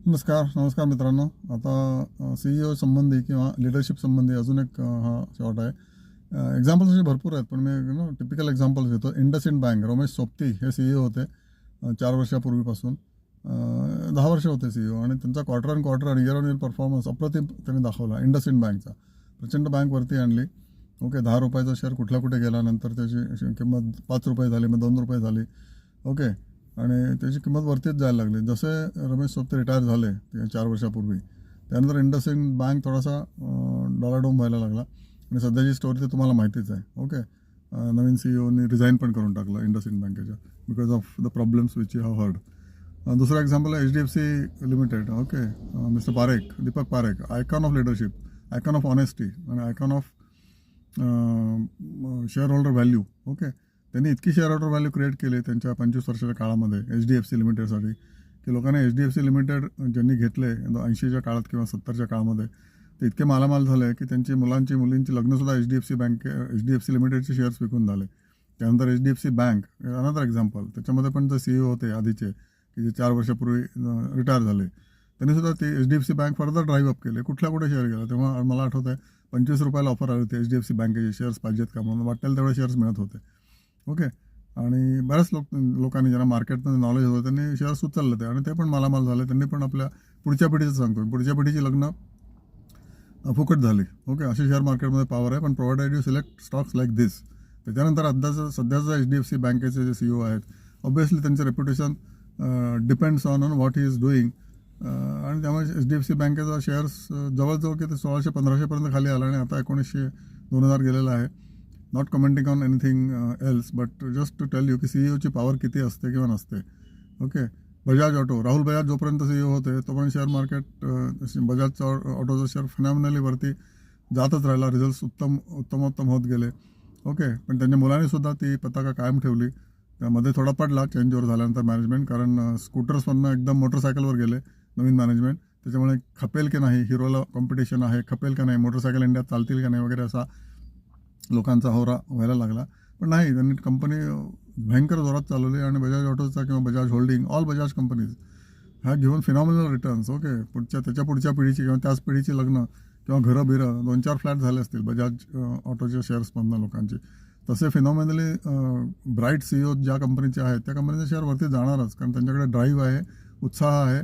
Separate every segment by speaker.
Speaker 1: नमस्कार मित्रांनो. आता CEO संबंधी किंवा लिडरशिप संबंधी अजून एक हा शॉर्ट आहे. एक्झाम्पल्स असे भरपूर आहेत, पण मी टिपिकल एक्झाम्पल्स घेतो. इंडसइंड बँक, रमेश सोबती हे CEO होते 4 वर्षापूर्वीपासून. 10 वर्ष होते CEO आणि त्यांचा क्वार्टर आणि इयर ऑन इयर परफॉर्मन्स अप्रतिम त्यांनी दाखवला. इंडसइंड बँकचा प्रचंड बँक वरती आणली. ओके, 10 रुपयाचा शेअर कुठल्या कुठे गेला, नंतर त्याची किंमत 5 रुपये झाली, मग 2 रुपये झाली. ओके, आणि त्याची किंमत वरतीच जायला लागली. जसे रमेश सोबती रिटायर झाले 4 वर्षापूर्वी, त्यानंतर इंडसइंड बँक थोडासा डॉलाडोम व्हायला लागला आणि सध्याची स्टोरी तर तुम्हाला माहितीच आहे. ओके, नवीन CEOनी रिझाईन पण करून टाकलं इंडसइंड बँकेच्या because of the problems which you have heard. दुसरा एक्झाम्पल आहे HDFC limited. Okay, mister Parekh, Deepak Parekh, icon of leadership, icon of honesty आणि icon of share holder value. Okay, त्यांनी इतकी शेअर होल्डर व्हॅल्यू क्रिएट केली त्यांच्या 25 वर्षाच्या काळामध्ये HDFC लिमिटेडसाठी, की लोकांना HDFC लिमिटेड ज्यांनी घेतले 80च्या काळात किंवा 70च्या काळामध्ये, ते इतके मालामाल झाले की त्यांची मुलींची लग्नसुद्धा HDFC लिमिटेडचे शेअर्स विकून झाले. त्यानंतर HDFC बँक, अनदर एक्झाम्पल. त्याच्यामध्ये पण जे CEO होते आधीचे, की जे 4 वर्षापूर्वी रिटायर झाले, त्यांनी सुद्धा ते HDFC bank further drive up केले. कुठे शेअर गेला तेव्हा मला आठवत आहे 25 रुपयाला ऑफर आली होती HDFC बँकेचे शेअर्स पाहिजेत का म्हणून. वाटेल तेवढे शेअर्स मिळत होते. ओके, आणि बऱ्याच लोकांनी ज्यांना मार्केटमध्ये नॉलेज होतं त्यांनी शेअर्स उचलले ते आणि ते पण मालामाल झाले. त्यांनी पण आपल्या पुढच्या पिढीचं सांगतो, पुढच्या पिढीची लग्न फुकट झाली. ओके, असे शेअर मार्केटमध्ये पॉवर आहे, पण provided you select stocks like this. त्याच्यानंतर सध्याचा HDFC बँकेचे जे CEO आहेत, ऑब्व्हियसली त्यांचं reputation depends on what he is doing. आणि त्यामुळे HDFC बँकेचा शेअर्स जवळजवळ की ते 1600-1500पर्यंत खाली आला आणि आता 1900-2000 गेलेला आहे. Not commenting on anything else, but just to tell you की CEOची पॉवर किती असते किंवा नसते. ओके, बजाज ऑटो, राहुल बजाज जोपर्यंत CEO होते तोपर्यंत शेअर मार्केट बजाजचा ऑटोचा शेअर फिनॉमिनली वरती जातच राहिला. रिझल्ट्स उत्तमोत्तम होत गेले. ओके, पण त्यांच्या मुलांनी सुद्धा ती पताका कायम ठेवली. त्यामध्ये थोडा पडला चेंज ओव्हर झाल्यानंतर मॅनेजमेंट, कारण स्कूटर्समधनं एकदम मोटरसायकलवर गेले नवीन मॅनेजमेंट. त्याच्यामुळे खपेल की नाही, हिरोला कॉम्पिटिशन आहे, खपेल का नाही, मोटरसायकल इंडियात चालतील का नाही वगैरे असा लोकांचा होरा व्हायला लागला. पण नाही, त्यांनी कंपनी भयंकर जोरात चालवली आणि बजाज ऑटोचा किंवा Bajaj holding, all Bajaj companies ह्या घेऊन फिनॉमिनल रिटर्न्स. ओके, त्याच्या पुढच्या पिढीची किंवा त्याच पिढीची लग्न किंवा घरं 2-4 फ्लॅट झाले असतील बजाज ऑटोच्या शेअर्समधनं लोकांची. तसे फिनॉमिनली ब्राईट CEO ज्या कंपनीचे आहेत त्या कंपनीचे शेअर वरती जाणारच, कारण त्यांच्याकडे ड्राईव्ह आहे, उत्साह आहे,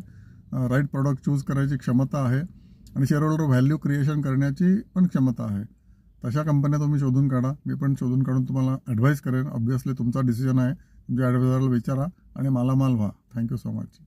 Speaker 1: राईट प्रॉडक्ट चूज करायची क्षमता आहे आणि शेअर होल्डर व्हॅल्यू क्रिएशन करण्याची पण क्षमता आहे. तशा कंपन्या तुम्ही शोधून काढा. मी पण शोधून काढून तुम्हाला ॲडवाईस करेन. ऑब्व्हियसली तुमचा डिसिजन आहे, तुमच्या ॲडवायझरला विचारा आणि मालामाल व्हा. Thank you so much.